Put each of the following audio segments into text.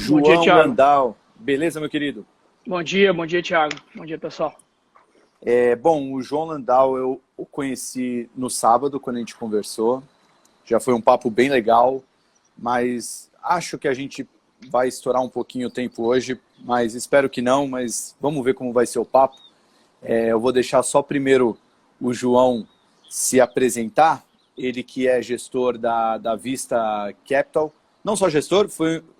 Bom dia, João Thiago. Landau. Beleza, meu querido? Bom dia, Thiago. Bom dia, pessoal. Bom, o João Landau eu o conheci no sábado, quando a gente conversou. Já foi um papo bem legal, mas acho que a gente vai estourar um pouquinho o tempo hoje, mas espero que não, mas vamos ver como vai ser o papo. Eu vou deixar só primeiro o João se apresentar, ele que é gestor da Vista Capital. Não só gestor,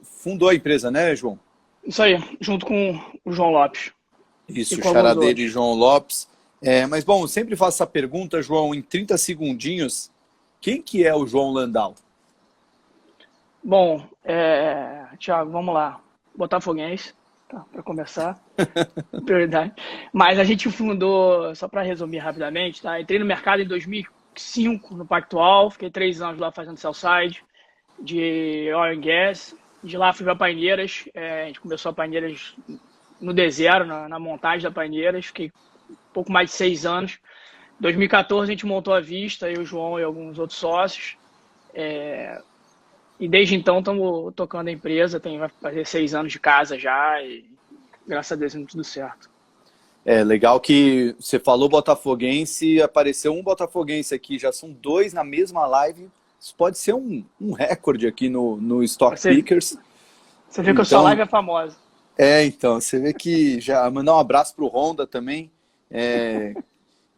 fundou a empresa, né, João? Isso aí, junto com o João Lopes e Isso, com alguns Xará dele, outros. João Lopes. Mas, bom, eu sempre faço essa pergunta, João, em 30 segundinhos. Quem que é o João Landau? Bom, Thiago, vamos lá. Botafoguense, tá, para começar, prioridade. Mas a gente fundou, só para resumir rapidamente, tá? Entrei no mercado em 2005 no Pactual, fiquei 3 anos lá fazendo sell-side de oil and gas. De lá fui para Paineiras, a gente começou a Paineiras no D0, na montagem da Paineiras, fiquei pouco mais de 6 anos. Em 2014 a gente montou a Vista, eu, o João e alguns outros sócios. E desde então estamos tocando a empresa, vai fazer 6 anos de casa já e graças a Deus deu tudo certo. Legal que você falou botafoguense, apareceu um botafoguense aqui, já são 2 na mesma live. Isso pode ser um recorde aqui no Stock Pickers. Você vê que a sua live é famosa. Então, você vê que já mandar um abraço para o Honda também.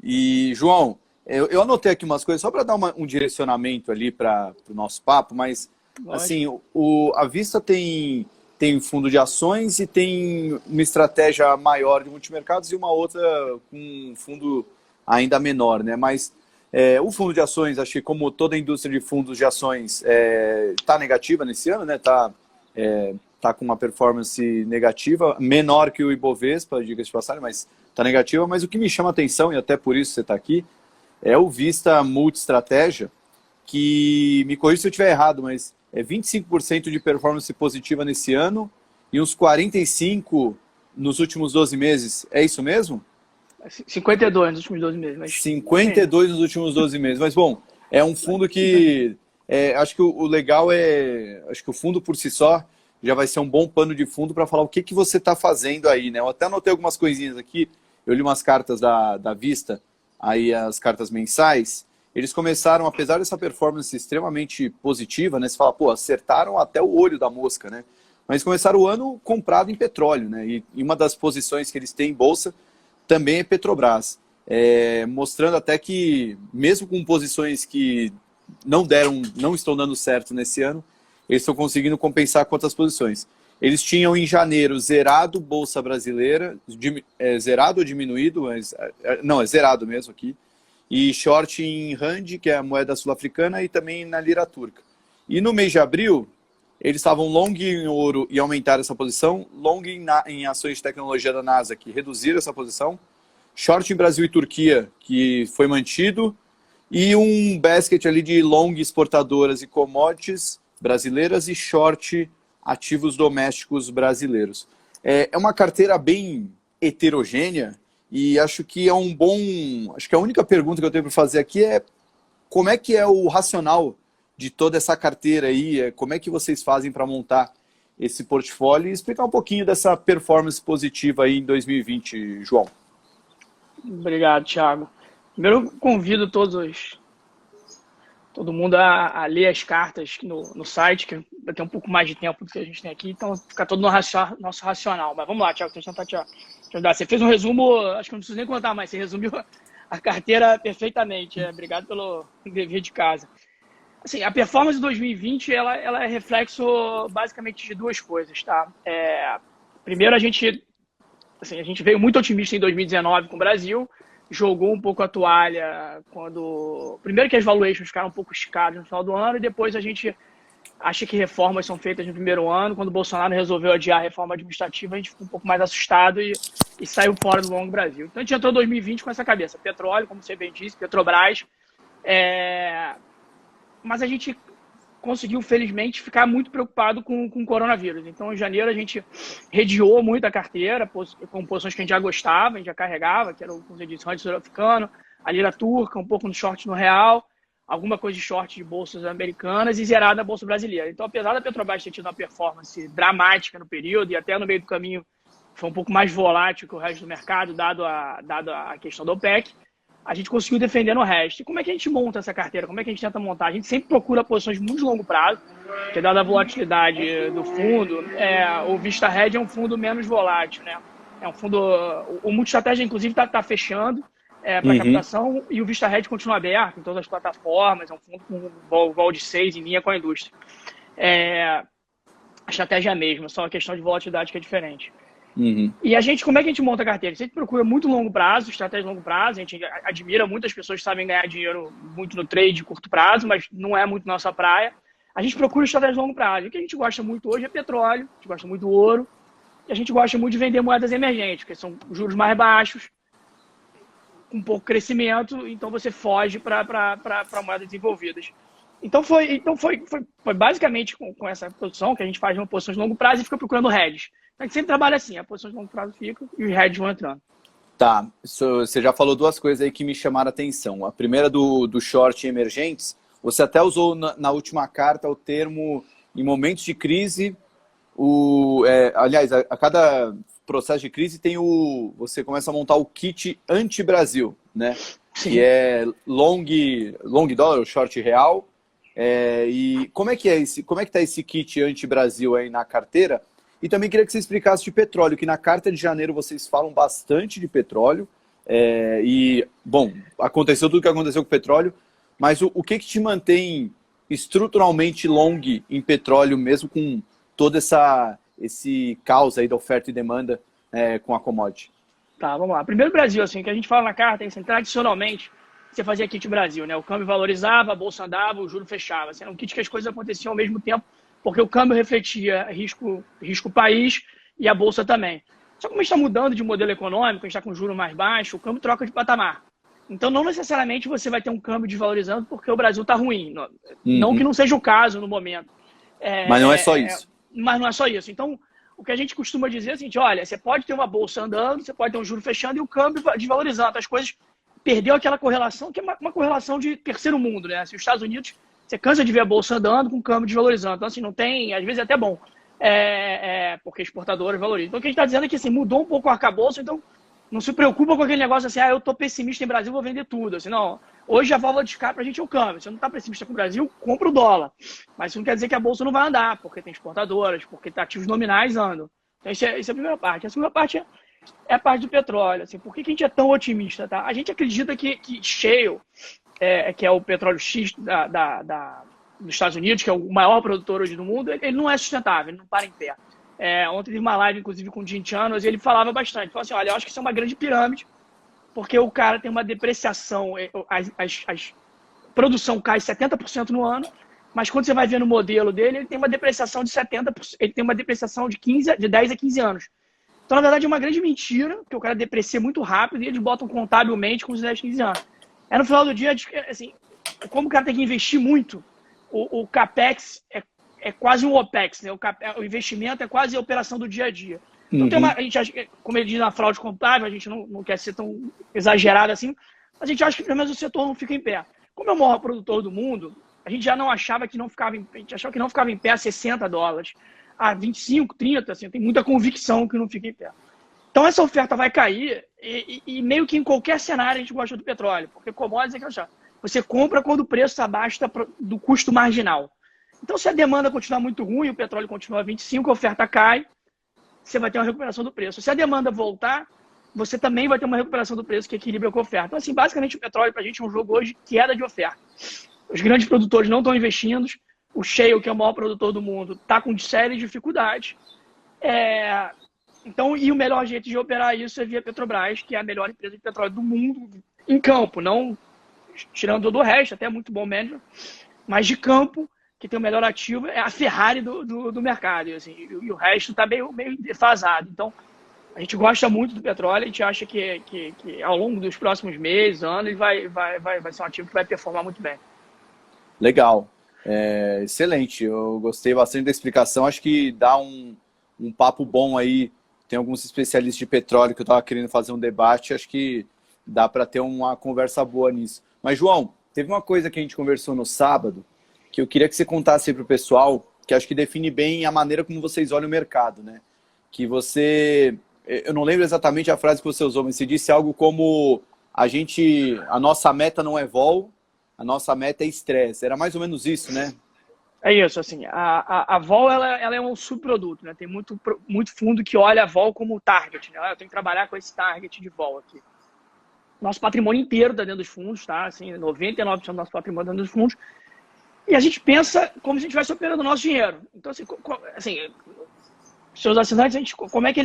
E, João, eu anotei aqui umas coisas só para dar um direcionamento ali para o nosso papo, mas, assim, a Vista tem fundo de ações e tem uma estratégia maior de multimercados e uma outra com um fundo ainda menor, né? Mas o fundo de ações, acho que como toda a indústria de fundos de ações está negativa nesse ano, né? Tá com uma performance negativa, menor que o Ibovespa, diga-se de passagem, mas está negativa. Mas o que me chama a atenção, e até por isso você está aqui, é o Vista Multi-Estratégia, que, me corrija se eu estiver errado, mas é 25% de performance positiva nesse ano e uns 45% nos últimos 12 meses. É isso mesmo? 52 nos últimos 12 meses. Mas... 52 nos últimos 12 meses. Mas, bom, é um fundo que... acho que o legal acho que o fundo por si só já vai ser um bom pano de fundo para falar o que você está fazendo aí, né? Eu até anotei algumas coisinhas aqui, eu li umas cartas da Vista, aí as cartas mensais, eles começaram, apesar dessa performance extremamente positiva, né? Você fala, pô, acertaram até o olho da mosca, né? Mas começaram o ano comprado em petróleo, né? E uma das posições que eles têm em bolsa também é Petrobras, mostrando até que, mesmo com posições que não estão dando certo nesse ano, eles estão conseguindo compensar com outras posições. Eles tinham em janeiro zerado Bolsa Brasileira, zerado ou diminuído, mas, não, é zerado mesmo aqui, e short em Rand, que é a moeda sul-africana, e também na lira turca. E no mês de abril, eles estavam long em ouro e aumentaram essa posição, long em ações de tecnologia da NASA, que reduziram essa posição, short em Brasil e Turquia, que foi mantido, e um basket ali de long exportadoras e commodities brasileiras e short ativos domésticos brasileiros. É uma carteira bem heterogênea e acho que acho que a única pergunta que eu tenho para fazer aqui é como é que é o racional de toda essa carteira aí, como é que vocês fazem para montar esse portfólio e explicar um pouquinho dessa performance positiva aí em 2020, João. Obrigado, Thiago. Primeiro eu convido todo mundo a ler as cartas no site, que vai ter um pouco mais de tempo do que a gente tem aqui, então fica todo no nosso racional. Mas vamos lá, Thiago, deixa eu tentar te ajudar. Você fez um resumo, acho que não preciso nem contar mais, você resumiu a carteira perfeitamente. Obrigado pelo dever de casa. Assim, a performance de 2020 ela é reflexo basicamente de 2 coisas, tá? Primeiro, a gente veio muito otimista em 2019 com o Brasil, jogou um pouco a toalha primeiro que as valuations ficaram um pouco esticadas no final do ano, e depois a gente acha que reformas são feitas no primeiro ano. Quando o Bolsonaro resolveu adiar a reforma administrativa, a gente ficou um pouco mais assustado e saiu fora do longo Brasil. Então a gente entrou em 2020 com essa cabeça, petróleo, como você bem disse, Petrobras, mas a gente conseguiu, felizmente, ficar muito preocupado com o coronavírus. Então, em janeiro, a gente rediou muito a carteira, com posições que a gente já gostava, a gente já carregava, que era, como você disse, o rand sul-africano, a lira turca, um pouco no short no real. alguma coisa de short de bolsas americanas e zerado na bolsa brasileira. Então, apesar da Petrobras ter tido uma performance dramática no período e até no meio do caminho foi um pouco mais volátil que o resto do mercado, dado a questão da OPEC, a gente conseguiu defender no resto. E como é que a gente monta essa carteira? Como é que a gente tenta montar? A gente sempre procura posições muito de longo prazo, porque dada a volatilidade do fundo, o Vista Red é um fundo menos volátil, né? É um fundo... O Multistratégia, inclusive, está fechando para captação e o Vista Red continua aberto em todas as plataformas. É um fundo com vol de 6 em linha com a indústria. A estratégia é a mesma, só a questão de volatilidade que é diferente. E a gente, como é que a gente monta a carteira? A gente procura muito longo prazo, estratégia de longo prazo. A gente admira muitas pessoas que sabem ganhar dinheiro muito no trade de curto prazo, mas não é muito nossa praia. A gente procura estratégia de longo prazo. O que a gente gosta muito hoje é petróleo, a gente gosta muito do ouro, e a gente gosta muito de vender moedas emergentes, que são juros mais baixos, com pouco crescimento, então você foge para moedas desenvolvidas. Então foi basicamente com essa posição que a gente faz uma posição de longo prazo e fica procurando hedges. A gente sempre trabalha assim, a posição de longo prazo fica e os hedges vão entrando. Tá, você já falou duas coisas aí que me chamaram a atenção. A primeira do short em emergentes, você até usou na última carta o termo em momentos de crise, aliás, a cada processo de crise você começa a montar o kit anti-Brasil, né? Sim. Que é long dólar, short real. E como é que está esse kit anti-Brasil aí na carteira? E também queria que você explicasse de petróleo, que na carta de janeiro vocês falam bastante de petróleo. Bom, aconteceu tudo o que aconteceu com o petróleo, mas o que te mantém estruturalmente long em petróleo, mesmo com todo esse caos aí da oferta e demanda com a commodity? Tá, vamos lá. Primeiro, Brasil, assim, que a gente fala na carta, assim, tradicionalmente, você fazia kit Brasil, né? O câmbio valorizava, a bolsa andava, o juro fechava. Assim, era um kit que as coisas aconteciam ao mesmo tempo, porque o câmbio refletia risco país e a bolsa também. Só que como a gente está mudando de modelo econômico, a gente está com juros mais baixos, o câmbio troca de patamar. Então, não necessariamente você vai ter um câmbio desvalorizando porque o Brasil está ruim. Não que não seja o caso no momento. Mas não é só isso. Mas não é só isso. Então, o que a gente costuma dizer é assim, olha, você pode ter uma bolsa andando, você pode ter um juro fechando e o câmbio desvalorizando. As coisas perdeu aquela correlação, que é uma correlação de terceiro mundo, né? Assim, os Estados Unidos, você cansa de ver a bolsa andando com o câmbio desvalorizando. Então, assim, não tem, às vezes é até bom, porque exportadores valorizam. Então, o que a gente está dizendo é que, assim, mudou um pouco o arcabouço, então não se preocupa com aquele negócio assim, eu estou pessimista em Brasil, vou vender tudo. Assim, não, hoje a válvula de escape para a gente é o câmbio. Se você não está pessimista com o Brasil, compra o dólar. Mas isso não quer dizer que a bolsa não vai andar, porque tem exportadoras, porque ativos nominais andam. Então, isso é a primeira parte. A segunda parte é a parte do petróleo. Assim, por que a gente é tão otimista? Tá? A gente acredita que shale, que é o petróleo X dos Estados Unidos, que é o maior produtor hoje do mundo, ele não é sustentável, ele não para em pé. Ontem teve uma live, inclusive, com o Jim Chanos, e ele falava bastante. Ele falou assim, olha, eu acho que isso é uma grande pirâmide, porque o cara tem uma depreciação, a produção cai 70% no ano, mas quando você vai ver no modelo dele, ele tem uma depreciação de 70%, ele tem uma depreciação de 10 a 15 anos. Então, na verdade, é uma grande mentira, que o cara deprecia muito rápido e eles botam contabilmente com os 10, 15 anos. No final do dia, assim, como o cara tem que investir muito, o CAPEX é quase um OPEX, né? O investimento é quase a operação do dia a dia. Então, a gente, como ele diz na fraude contábil, a gente não quer ser tão exagerado assim, mas a gente acha que pelo menos o setor não fica em pé. Como é o maior produtor do mundo, a gente já não achava que não ficava em pé, a gente achava que não ficava em pé a $60, a 25, 30, assim, tem muita convicção que não fica em pé. Então essa oferta vai cair e meio que em qualquer cenário a gente gosta do petróleo, porque commodities é que eu achava. Você compra quando o preço está abaixo do custo marginal. Então, se a demanda continuar muito ruim, o petróleo continua a 25, a oferta cai, você vai ter uma recuperação do preço. Se a demanda voltar, você também vai ter uma recuperação do preço que equilibra com a oferta. Então, assim, basicamente, o petróleo para a gente é um jogo hoje de queda de oferta. Os grandes produtores não estão investindo, o shale, que é o maior produtor do mundo, está com série de dificuldades. Então, e o melhor jeito de operar isso é via Petrobras, que é a melhor empresa de petróleo do mundo em campo, não tirando todo o resto, até muito bom manager, mas de campo, que tem o melhor ativo, é a Ferrari do mercado. Assim, e o resto está meio defasado. Então, a gente gosta muito do petróleo, a gente acha que ao longo dos próximos meses, anos, ele vai ser um ativo que vai performar muito bem. Legal. Excelente. Eu gostei bastante da explicação. Acho que dá um papo bom aí. Tem alguns especialistas de petróleo que eu estava querendo fazer um debate. Acho que dá para ter uma conversa boa nisso. Mas, João, Teve uma coisa que a gente conversou no sábado, que eu queria que você contasse para o pessoal, que acho que define bem a maneira como vocês olham o mercado, né? Que você... Eu não lembro exatamente a frase que você usou, mas você disse algo como a nossa meta não é vol, a nossa meta é estresse. Era mais ou menos isso, né? É isso, assim, a vol ela é um subproduto, né? Tem muito fundo que olha a vol como target, né? Eu tenho que trabalhar com esse target de vol aqui. Nosso patrimônio inteiro está dentro dos fundos, tá? Assim, 99% do nosso patrimônio está dentro dos fundos. E a gente pensa como se a gente estivesse operando o nosso dinheiro. Então, assim, seus assinantes, como é que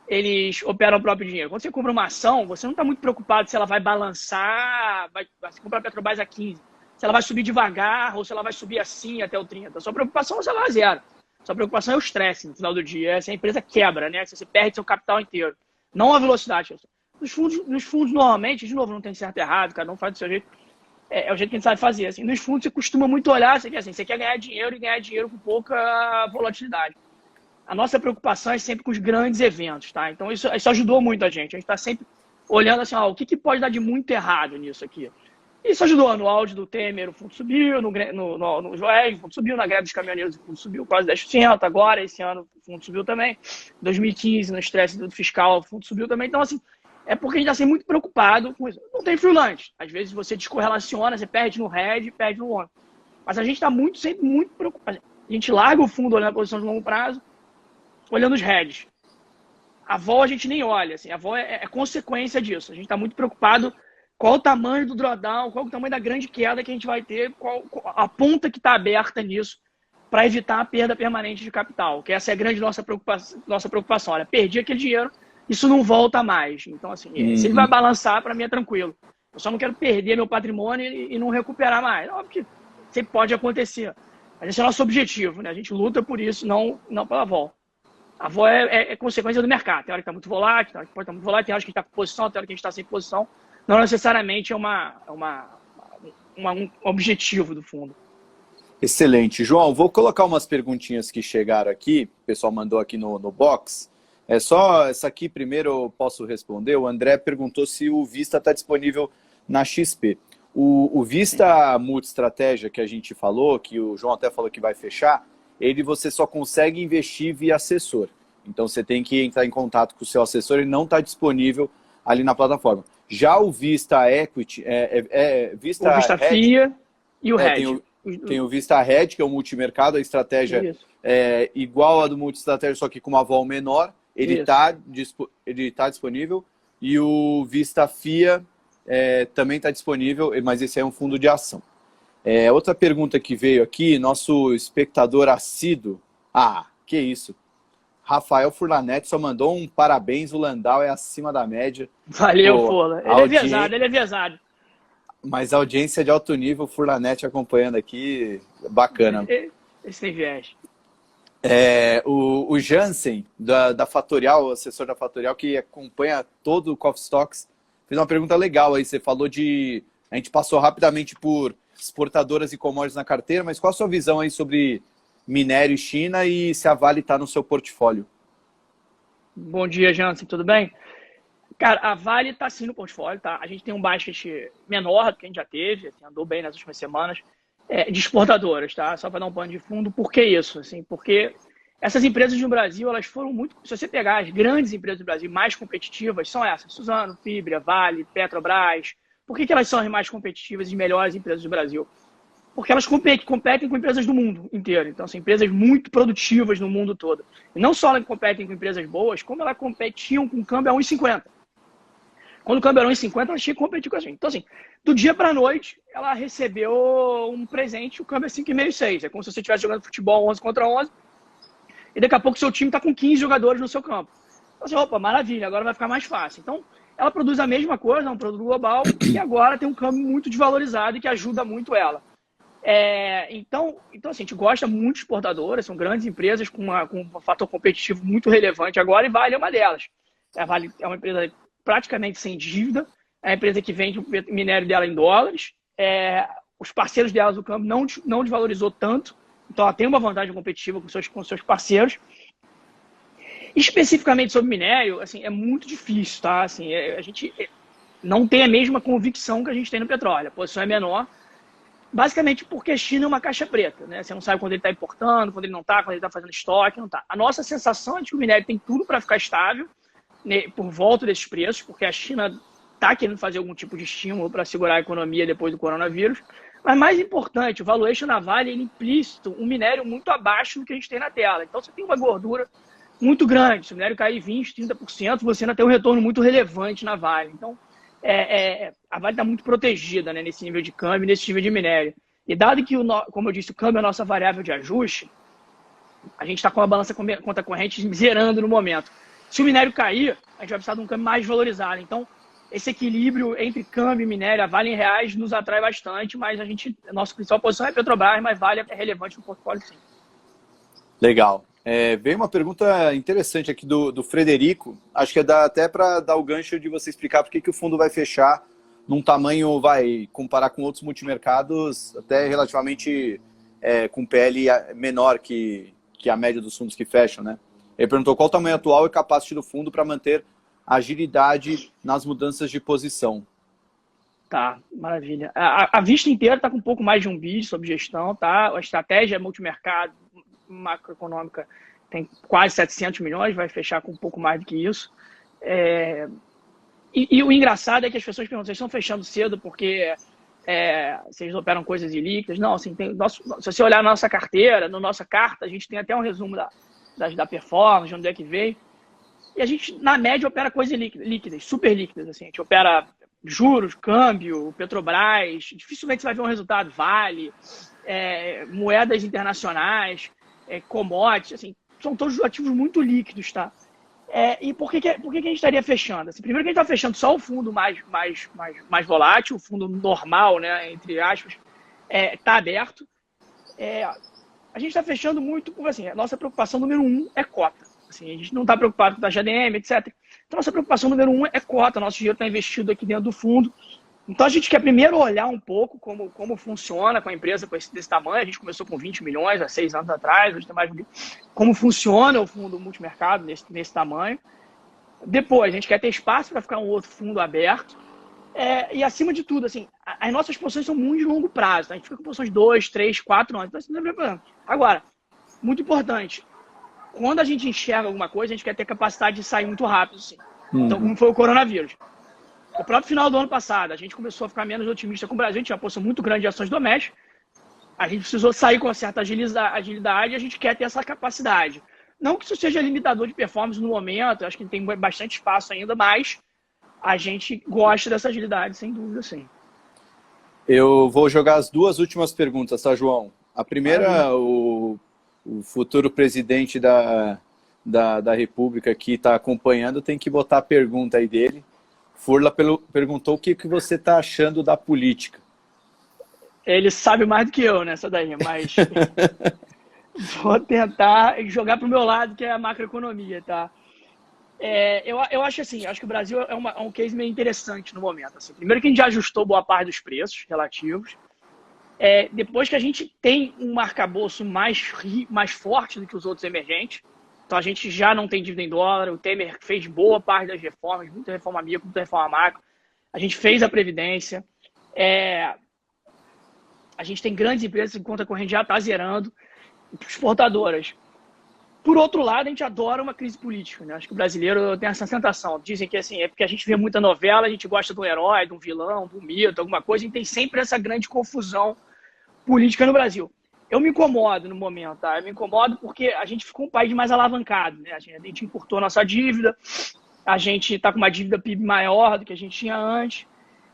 eles operam o próprio dinheiro? Quando você compra uma ação, você não está muito preocupado se ela vai balançar, você comprar a Petrobras a 15, se ela vai subir devagar ou se ela vai subir assim até o 30. A sua preocupação é se ela vai zero. A sua preocupação é o estresse no final do dia, se a empresa quebra, né? Se você perde seu capital inteiro. Não a velocidade. Nos fundos, normalmente, de novo, não tem certo e errado, cada um faz do seu jeito. É o jeito que a gente sabe fazer. Assim, nos fundos, você costuma muito olhar, você quer ganhar dinheiro e ganhar dinheiro com pouca volatilidade. A nossa preocupação é sempre com os grandes eventos, tá? Então, isso ajudou muito a gente. A gente está sempre olhando assim, o que pode dar de muito errado nisso aqui. Isso ajudou. No áudio do Temer, o fundo subiu, no Joel, o fundo subiu, na greve dos caminhoneiros, o fundo subiu quase 10%. Agora, esse ano, o fundo subiu também. Em 2015, no estresse do fiscal, o fundo subiu também. Então, assim, é porque a gente está sempre muito preocupado com isso. Não tem free lunch. Às vezes você descorrelaciona, você perde no red, perde no long. Mas a gente está sempre muito preocupado. A gente larga o fundo olhando a posição de longo prazo, olhando os heads. A vol a gente nem olha. Assim, a vol é consequência disso. A gente está muito preocupado qual o tamanho do drawdown, qual o tamanho da grande queda que a gente vai ter, qual a ponta que está aberta nisso para evitar a perda permanente de capital. Que essa é a grande nossa preocupação. Olha, perdi aquele dinheiro, isso não volta mais. Então, assim, se ele vai balançar, para mim é tranquilo. Eu só não quero perder meu patrimônio e não recuperar mais. Óbvio que sempre pode acontecer. Mas esse é o nosso objetivo, né? A gente luta por isso, não pela vol. A vol é consequência do mercado. Tem hora que está muito volátil, tem hora que pode estar muito volátil, tem hora que a gente está com posição, tem hora que a gente está sem posição. Não necessariamente é um objetivo do fundo. Excelente. João, vou colocar umas perguntinhas que chegaram aqui, o pessoal mandou aqui no box. É só essa aqui primeiro eu posso responder. O André perguntou se o Vista está disponível na XP. O Vista Multi-Estratégia que a gente falou, que o João até falou que vai fechar, você só consegue investir via assessor. Então você tem que entrar em contato com o seu assessor, ele não está disponível ali na plataforma. Já o Vista Equity, o Vista FIA e o Red. Tem o Vista Red, que é o multimercado, a estratégia é igual a do multi-estratégia, só que com uma vol menor. Ele tá disponível. E o Vista FIA também está disponível, mas esse é um fundo de ação. Outra pergunta que veio aqui, nosso espectador assíduo. Que isso. Rafael Furlanetti só mandou um parabéns, o Landau é acima da média. Valeu, Furla. Ele é viajado. Mas a audiência de alto nível, Furlanetti acompanhando aqui, bacana. Esse tem viés. O Jansen, da Fatorial, o assessor da Fatorial, que acompanha todo o Coffee Stocks, fez uma pergunta legal aí. Você falou a gente passou rapidamente por exportadoras e commodities na carteira, mas qual a sua visão aí sobre minério e China e se a Vale está no seu portfólio? Bom dia, Jansen, tudo bem? Cara, a Vale está sim no portfólio, tá? A gente tem um basket menor do que a gente já teve, assim, andou bem nas últimas semanas, de exportadoras, tá? Só para dar um pano de fundo. Por que isso? Assim, porque essas empresas no Brasil, elas foram muito... Se você pegar as grandes empresas do Brasil mais competitivas, são essas: Suzano, Fibria, Vale, Petrobras. Por que elas são as mais competitivas e melhores empresas do Brasil? Porque elas competem com empresas do mundo inteiro. Então, são empresas muito produtivas no mundo todo. E não só elas competem com empresas boas, como elas competiam com o câmbio a 1,50. Quando o câmbio era 1,50, elas tinham que competir com a gente. Então, assim, do dia para a noite, ela recebeu um presente, o câmbio é 5,5, 6. É como se você estivesse jogando futebol 11 contra 11, e daqui a pouco o seu time está com 15 jogadores no seu campo. Então, assim, opa, maravilha, agora vai ficar mais fácil. Então, ela produz a mesma coisa, é um produto global, e agora tem um câmbio muito desvalorizado e que ajuda muito ela. Então, assim, a gente gosta muito de exportadoras, são grandes empresas com um fator competitivo muito relevante agora, e Vale é uma delas. A Vale é uma empresa praticamente sem dívida, é a empresa que vende o minério dela em dólares, os parceiros dela do câmbio não desvalorizou tanto, então ela tem uma vantagem competitiva com seus parceiros. Especificamente sobre minério, assim, é muito difícil, tá? Assim, não tem a mesma convicção que a gente tem no petróleo. A posição é menor, basicamente porque a China é uma caixa preta, né? Você não sabe quando ele está importando, quando ele não está, quando ele está fazendo estoque, não está. A nossa sensação é de que o minério tem tudo para ficar estável, né, por volta desses preços, porque a China está querendo fazer algum tipo de estímulo para segurar a economia depois do coronavírus. Mas mais importante, o valuation da Vale é implícito um minério muito abaixo do que a gente tem na tela. Então você tem uma gordura muito grande. Se o minério cair 20%, 30%, você ainda tem um retorno muito relevante na Vale. Então, a Vale está muito protegida, né, nesse nível de câmbio, nesse nível de minério. E dado que, como eu disse, o câmbio é a nossa variável de ajuste, a gente está com a balança conta corrente zerando no momento. Se o minério cair, a gente vai precisar de um câmbio mais valorizado. Então, esse equilíbrio entre câmbio e minério, a Vale em reais, nos atrai bastante, mas a nossa principal posição é Petrobras, mas Vale é relevante no portfólio, sim. Legal. Veio uma pergunta interessante aqui do Frederico. Acho que dá até para dar o gancho de você explicar por que o fundo vai fechar num tamanho, vai comparar com outros multimercados, até relativamente com PL menor que a média dos fundos que fecham, né? Ele perguntou qual o tamanho atual e capacity do fundo para manter agilidade nas mudanças de posição. Tá, maravilha. A vista inteira está com um pouco mais de 1 bi sobre gestão, tá? A estratégia multimercado, macroeconômica, tem quase 700 milhões, vai fechar com um pouco mais do que isso. E o engraçado é que as pessoas perguntam, vocês estão fechando cedo porque vocês operam coisas ilíquidas? Não, assim, se você olhar na nossa carteira, na nossa carta, a gente tem até um resumo da performance, de onde é que veio. E a gente, na média, opera coisas líquidas, super líquidas. Assim. A gente opera juros, câmbio, Petrobras, dificilmente você vai ver um resultado, Vale, moedas internacionais, commodities, assim, são todos ativos muito líquidos, tá? E por que a gente estaria fechando? Assim, primeiro que a gente está fechando só o fundo mais volátil, o fundo normal, né, entre aspas, está aberto. A gente está fechando muito porque assim, a nossa preocupação número 1 é cota. Assim, a gente não está preocupado com taxa ADM, etc. Então, nossa preocupação número 1 é cota. Nosso dinheiro está investido aqui dentro do fundo. Então, a gente quer primeiro olhar um pouco como funciona com a empresa desse tamanho. A gente começou com 20 milhões há 6 anos atrás, hoje tem mais de 1 bilhão. Como funciona o fundo multimercado nesse tamanho. Depois, a gente quer ter espaço para ficar um outro fundo aberto. E, acima de tudo, assim, as nossas posições são muito de longo prazo. Tá? A gente fica com posições 2, 3, 4 anos. Então, isso não é problema. Agora, muito importante, quando a gente enxerga alguma coisa, a gente quer ter capacidade de sair muito rápido. Assim. Então, como foi o coronavírus. No próprio final do ano passado, a gente começou a ficar menos otimista com o Brasil, a gente tinha uma posição muito grande de ações domésticas, a gente precisou sair com uma certa agilidade e a gente quer ter essa capacidade. Não que isso seja limitador de performance no momento, acho que tem bastante espaço ainda, mas a gente gosta dessa agilidade, sem dúvida, sim. Eu vou jogar as 2 últimas perguntas, tá, João? A primeira, o futuro presidente da República que está acompanhando tem que botar a pergunta aí dele. Furla perguntou o que você está achando da política. Ele sabe mais do que eu nessa daí, mas vou tentar jogar para o meu lado, que é a macroeconomia, tá? Eu acho assim, acho que o Brasil é um case meio interessante no momento. Assim. Primeiro que a gente já ajustou boa parte dos preços relativos. Depois que a gente tem um arcabouço mais forte do que os outros emergentes. Então a gente já não tem dívida em dólar, o Temer fez boa parte das reformas, muita reforma micro, muita reforma macro. A gente fez a Previdência. A gente tem grandes empresas, conta corrente já está zerando, exportadoras. Por outro lado, a gente adora uma crise política, né? Acho que o brasileiro tem essa sensação. Dizem que assim, é porque a gente vê muita novela, a gente gosta de um herói, de um vilão, de um mito, alguma coisa, e tem sempre essa grande confusão política no Brasil. Eu me incomodo no momento, tá? Eu me incomodo porque a gente ficou um país mais alavancado, né? A gente encurtou nossa dívida, a gente está com uma dívida PIB maior do que a gente tinha antes.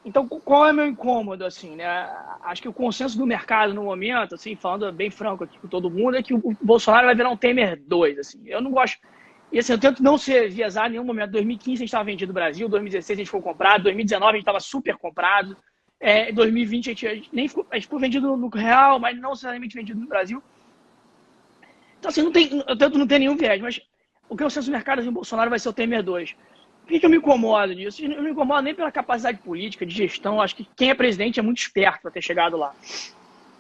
Então, qual é o meu incômodo, assim, né? Acho que o consenso do mercado no momento, assim, falando bem franco aqui com todo mundo, é que o Bolsonaro vai virar um Temer 2, assim. Eu não gosto... E assim, eu tento não ser viesado em nenhum momento. Em 2015 a gente estava vendido no Brasil, 2016 a gente ficou comprado, 2019 a gente estava super comprado, 2020 a gente ficou vendido no real, mas não necessariamente vendido no Brasil. Então, assim, eu tento não ter nenhum viés, mas o que eu senso no mercado, assim, o Bolsonaro vai ser o Temer 2. Por que eu me incomodo disso? Eu não me incomodo nem pela capacidade política, de gestão. Acho que quem é presidente é muito esperto para ter chegado lá.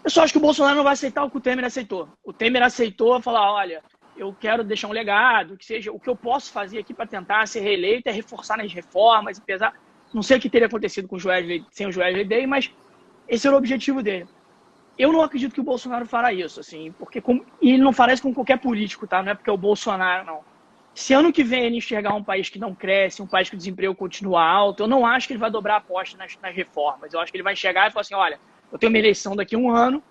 Eu só acho que o Bolsonaro não vai aceitar o que o Temer aceitou. O Temer aceitou falar, olha, eu quero deixar um legado, que seja o que eu posso fazer aqui para tentar ser reeleito é reforçar nas reformas e pesar. Não sei o que teria acontecido com o Wesley, sem o Wesley Day, mas esse era o objetivo dele. Eu não acredito que o Bolsonaro fará isso, assim, porque e ele não fará isso com qualquer político, tá? Não é porque é o Bolsonaro, não. Se ano que vem ele enxergar um país que não cresce, um país que o desemprego continua alto, eu não acho que ele vai dobrar a aposta nas reformas. Eu acho que ele vai chegar e falar assim, olha, eu tenho uma eleição daqui a um ano,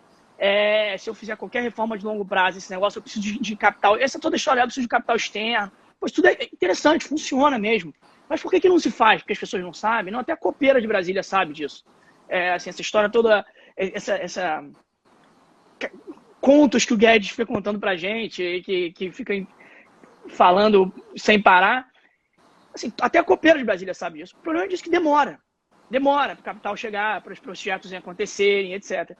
se eu fizer qualquer reforma de longo prazo, esse negócio, eu preciso de capital. Essa é toda a história, eu preciso de capital externo. Pois tudo é interessante, funciona mesmo. Mas por que não se faz? Porque as pessoas não sabem? Não, até a copeira de Brasília sabe disso. Assim, essa história toda, essa contos que o Guedes fica contando pra gente, que fica falando sem parar. Assim, até a copeira de Brasília sabe disso. O problema é disso que demora. Demora para o capital chegar, para os projetos acontecerem, etc.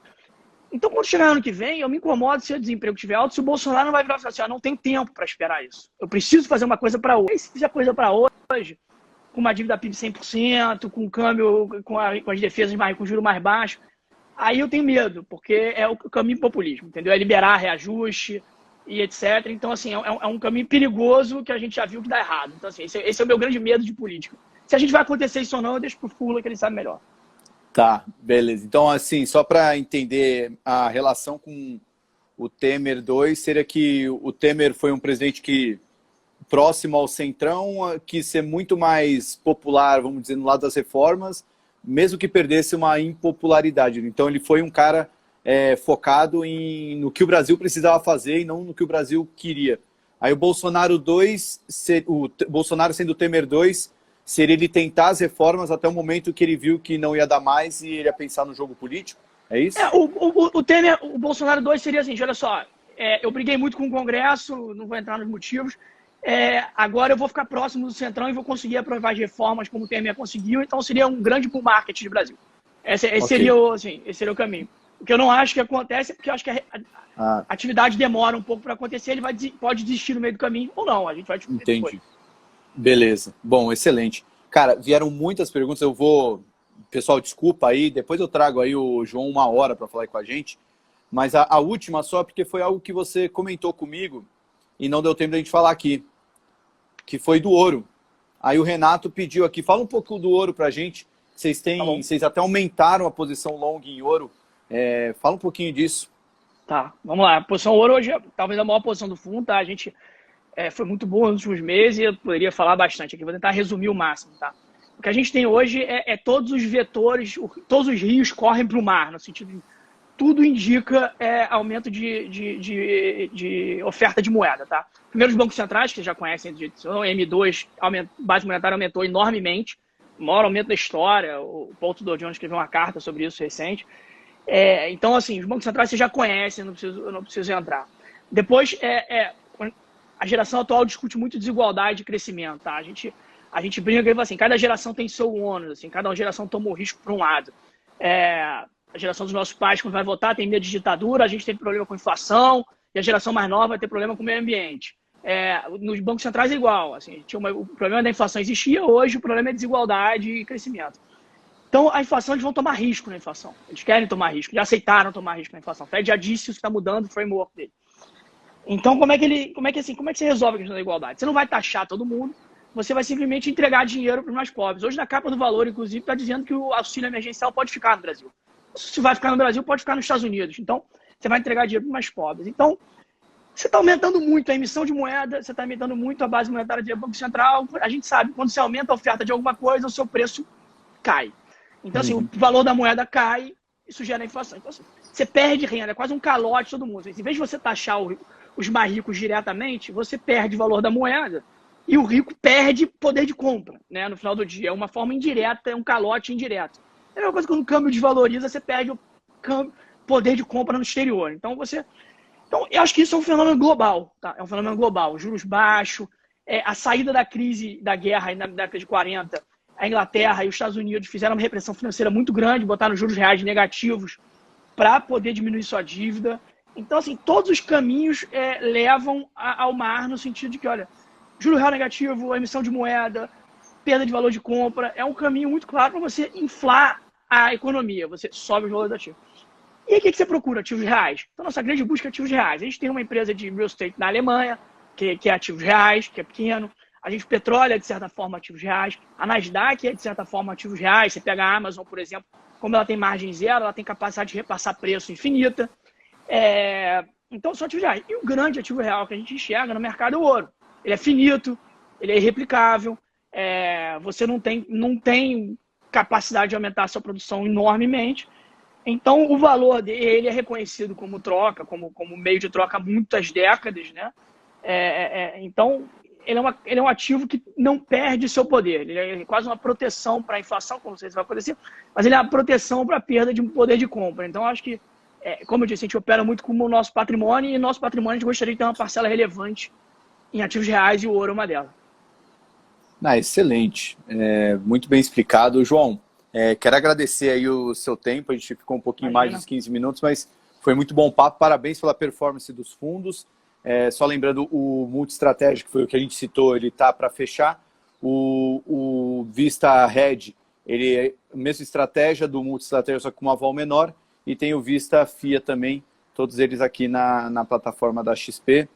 Então, quando chegar ano que vem, eu me incomodo se o desemprego estiver alto, se o Bolsonaro não vai virar e falar assim, não tem tempo para esperar isso. Eu preciso fazer uma coisa para hoje. E se fizer coisa para hoje, com uma dívida PIB 100%, com o câmbio, com as defesas com juros mais baixos, aí eu tenho medo, porque é o caminho populismo, entendeu? É liberar reajuste e etc. Então, assim, é um caminho perigoso que a gente já viu que dá errado. Então, assim, esse é o meu grande medo de política. Se a gente vai acontecer isso ou não, eu deixo pro Fula, que ele sabe melhor. Tá, beleza. Então, assim, só para entender a relação com o Temer 2, seria que o Temer foi um presidente que, próximo ao centrão, quis ser muito mais popular, vamos dizer, no lado das reformas, mesmo que perdesse uma impopularidade. Então, ele foi um cara focado no que o Brasil precisava fazer e não no que o Brasil queria. Aí o Bolsonaro 2, o Bolsonaro sendo o Temer 2, seria ele tentar as reformas até o momento que ele viu que não ia dar mais e ele ia pensar no jogo político? É isso? O Temer, o Bolsonaro 2 seria assim, olha só, eu briguei muito com o Congresso, não vou entrar nos motivos, agora eu vou ficar próximo do Centrão e vou conseguir aprovar as reformas como o Temer conseguiu, então seria um grande bull market de Brasil. Esse seria o caminho. O que eu não acho que acontece é porque eu acho que a atividade demora um pouco para acontecer, ele pode desistir no meio do caminho ou não, a gente vai descobrir depois. Entendi. Beleza. Bom, excelente. Cara, vieram muitas perguntas, pessoal, desculpa aí, depois eu trago aí o João 1 hora para falar com a gente, mas a última só, porque foi algo que você comentou comigo e não deu tempo da gente falar aqui, que foi do ouro. Aí o Renato pediu aqui, fala um pouco do ouro pra gente, vocês até aumentaram a posição long em ouro, fala um pouquinho disso. Tá, vamos lá. A posição ouro hoje é talvez a maior posição do fundo, tá? A gente foi muito boa nos últimos meses e eu poderia falar bastante aqui. Vou tentar resumir o máximo, tá? O que a gente tem hoje é todos os vetores, todos os rios correm para o mar, no sentido de tudo indica aumento de oferta de moeda, tá? Primeiro, os bancos centrais, que vocês já conhecem, o M2, base monetária aumentou enormemente, o maior aumento da história. O Paul Tudor Jones escreveu uma carta sobre isso recente. Então, assim, os bancos centrais vocês já conhecem, eu não preciso entrar. Depois, a geração atual discute muito desigualdade e crescimento, tá? A gente brinca e fala assim, cada geração tem seu ônus, assim, cada geração toma o risco para um lado. A geração dos nossos pais, quando vai votar, tem medo de ditadura, a gente tem problema com inflação, e a geração mais nova vai ter problema com o meio ambiente. Nos bancos centrais é igual, assim, o problema da inflação existia, hoje o problema é desigualdade e crescimento. Então, a inflação, eles vão tomar risco na inflação. Eles querem tomar risco, já aceitaram tomar risco na inflação. O Fed já disse isso, está mudando o framework dele. Então, como é que você resolve a questão da igualdade? Você não vai taxar todo mundo, você vai simplesmente entregar dinheiro para os mais pobres. Hoje, na capa do Valor, inclusive, está dizendo que o auxílio emergencial pode ficar no Brasil. Se vai ficar no Brasil, pode ficar nos Estados Unidos. Então, você vai entregar dinheiro para os mais pobres. Então, você está aumentando muito a emissão de moeda, você está aumentando muito a base monetária do Banco Central. A gente sabe, quando você aumenta a oferta de alguma coisa, o seu preço cai. Então, assim, o valor da moeda cai, isso gera inflação. Então, assim, você perde renda, é quase um calote todo mundo. Em vez de você taxar os mais ricos diretamente, você perde o valor da moeda e o rico perde poder de compra, né, no final do dia. É uma forma indireta, é um calote indireto. É a mesma coisa quando o câmbio desvaloriza, você perde o poder de compra no exterior. Então, eu acho que isso é um fenômeno global, tá? É um fenômeno global. Juros baixos, a saída da crise da guerra aí na década de 40, a Inglaterra e os Estados Unidos fizeram uma repressão financeira muito grande, botaram juros reais negativos para poder diminuir sua dívida. Então, assim, todos os caminhos levam ao mar no sentido de que, olha, juro real negativo, emissão de moeda, perda de valor de compra, é um caminho muito claro para você inflar a economia, você sobe os valores ativos. E aí, o que você procura? Ativos reais. Então, nossa grande busca é ativos reais. A gente tem uma empresa de real estate na Alemanha, que é ativos reais, que é pequeno. A gente, petróleo é, de certa forma, ativos reais. A Nasdaq é, de certa forma, ativos reais. Você pega a Amazon, por exemplo, como ela tem margem zero, ela tem capacidade de repassar preço infinita. Então, são ativos reais. E o grande ativo real que a gente enxerga no mercado é o ouro. Ele é finito, ele é irreplicável, você não tem capacidade de aumentar a sua produção enormemente. Então, o valor dele é reconhecido como troca, como meio de troca há muitas décadas, né? Então, ele é um ativo que não perde seu poder. Ele é quase uma proteção para a inflação, como vocês vão acontecer, mas ele é uma proteção para a perda de poder de compra. Então, acho que, como eu disse, a gente opera muito com o nosso patrimônio, e nosso patrimônio a gente gostaria de ter uma parcela relevante em ativos reais, e o ouro é uma delas. Excelente. Muito bem explicado. João, quero agradecer aí o seu tempo. A gente ficou um pouquinho mais de 15 minutos, mas foi muito bom papo. Parabéns pela performance dos fundos. Só lembrando, o multi-estratégia, que foi o que a gente citou, ele está para fechar. O Vista Red, ele é a mesma estratégia do multi-estratégia, só com uma vol menor. E tem o Vista FIA também, todos eles aqui na plataforma da XP.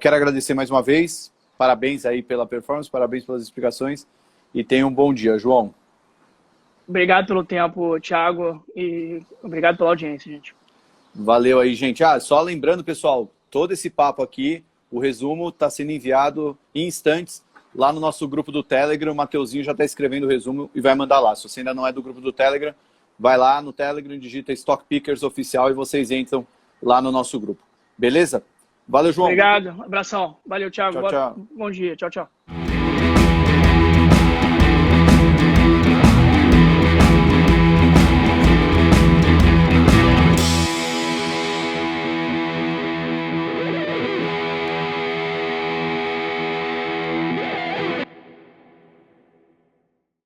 Quero agradecer mais uma vez. Parabéns aí pela performance, parabéns pelas explicações. E tenha um bom dia, João. Obrigado pelo tempo, Thiago, e obrigado pela audiência, gente. Valeu aí, gente. Só lembrando, pessoal, todo esse papo aqui, o resumo está sendo enviado em instantes lá no nosso grupo do Telegram. O Mateuzinho já está escrevendo o resumo e vai mandar lá. Se você ainda não é do grupo do Telegram, vai lá no Telegram, digita Stock Pickers Oficial e vocês entram lá no nosso grupo. Beleza? Valeu, João. Obrigado. Abração. Valeu, Thiago. Tchau, tchau. Bom dia. Tchau, tchau.